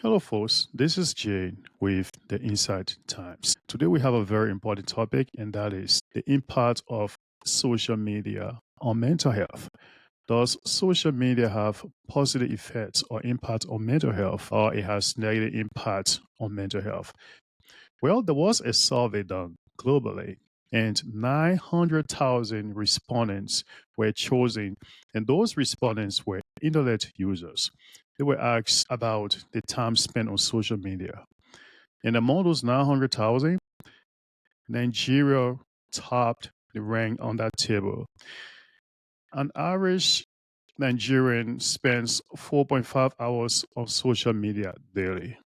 Hello, folks. This is Jane with the Insight Times. Today, we have a very important topic, and that is the impact of social media on mental health. Does social media have positive effects or impact on mental health, or it has negative impact on mental health? Well, there was a survey done globally, and 900,000 respondents were chosen, and those respondents were internet users. They were asked about the time spent on social media. And among those 900,000, Nigeria topped the rank on that table. An average Nigerian spends 4.5 hours on social media daily.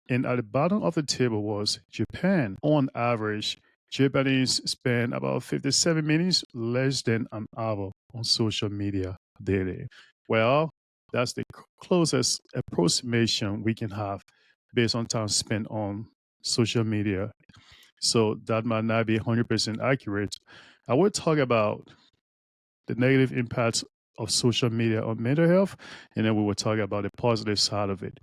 And at the bottom of the table was Japan. On average, Japanese spend about 57 minutes, less than an hour on social media daily. Well, that's the closest approximation we can have based on time spent on social media. So that might not be 100% accurate. I will talk about the negative impacts of social media on mental health, and then we will talk about the positive side of it.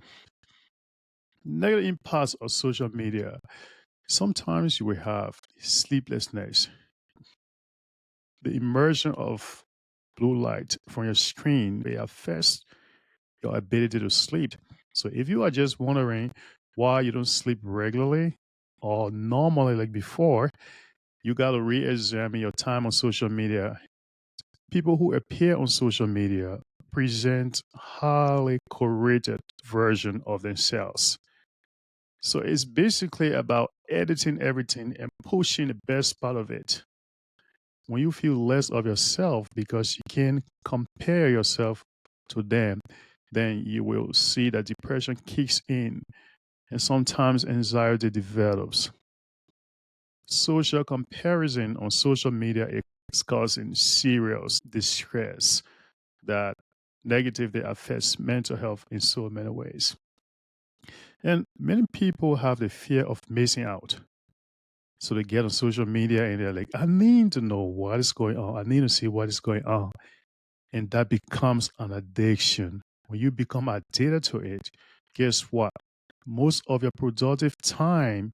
Negative impacts of social media. Sometimes you will have sleeplessness, the immersion of blue light from your screen may affect your ability to sleep. So if you are just wondering why you don't sleep regularly or normally like before, you got to re-examine your time on social media. People who appear on social media present highly curated version of themselves. So it's basically about editing everything and pushing the best part of it. When you feel less of yourself because you can't compare yourself to them, then you will see that depression kicks in and sometimes anxiety develops. Social comparison on social media is causing serious distress that negatively affects mental health in so many ways. And many people have the fear of missing out. So they get on social media and they're like, I need to know what is going on. I need to see what is going on. And that becomes an addiction. When you become addicted to it, guess what? Most of your productive time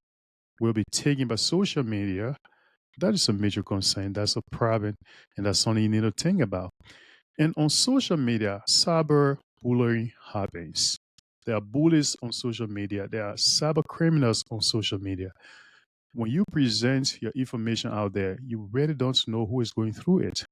will be taken by social media. That is a major concern. That's a problem. And that's something you need to think about. And on social media, cyberbullying happens. There are bullies on social media. There are cyber criminals on social media. When you present your information out there, you really don't know who is going through it.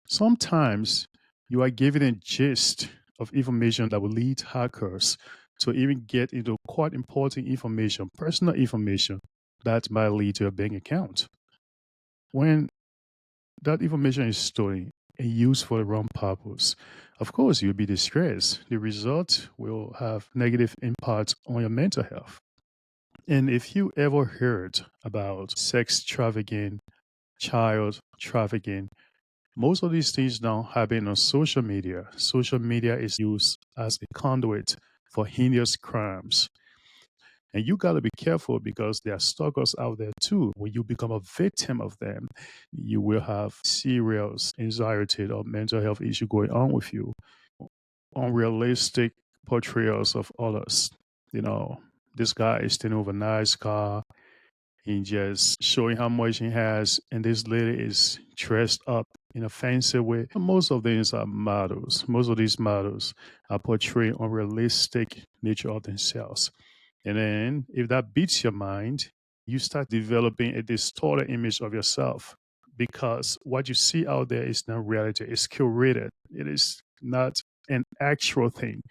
Sometimes you are given a gist of information that will lead hackers to even get into quite important information, personal information that might lead to a bank account. When that information is stolen and used for the wrong purpose, of course, you'll be distressed. The result will have negative impact on your mental health. And if you ever heard about sex trafficking, child trafficking, most of these things now happen on social media. Social media is used as a conduit for heinous crimes. And you got to be careful because there are stalkers out there too. When you become a victim of them, you will have serious anxiety or mental health issue going on with you. Unrealistic portrayals of others. You know, this guy is standing over a nice car and just showing how much he has, and this lady is dressed up in a fancy way. Most of these are models. Most of these models are portraying unrealistic nature of themselves. And then if that beats your mind, you start developing a distorted image of yourself because what you see out there is not reality. It's curated. It is not an actual thing.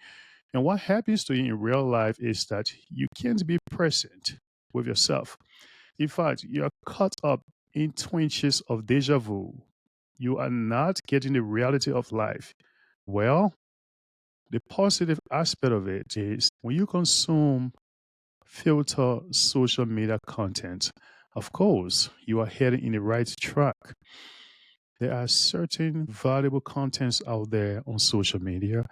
And what happens to you in real life is that you can't be present with yourself. In fact, you are caught up in twinges of deja vu. You are not getting the reality of life. Well, the positive aspect of it is when you consume filter social media content, of course, you are heading in the right track. There are certain valuable contents out there on social media,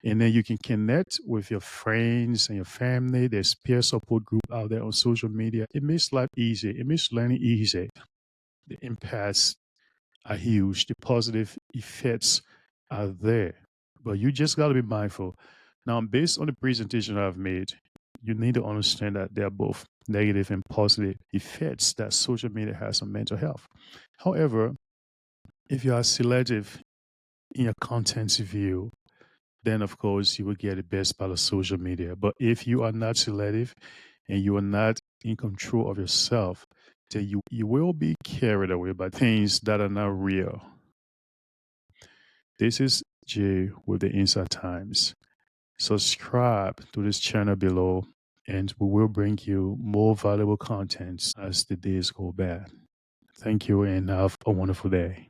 and then you can connect with your friends and your family. There's peer support group out there on social media. It makes life easy. It makes learning easy. The impacts are huge. The positive effects are there. But you just got to be mindful Now, based on the presentation I've made, you need to understand that there are both negative and positive effects that social media has on mental health. However, if you are selective in your content view, then of course you will get the best part of social media. But if you are not selective and you are not in control of yourself, then you will be carried away by things that are not real. This is Jay with the Inside Times. Subscribe to this channel below, and we will bring you more valuable contents as the days go by. Thank you and have a wonderful day.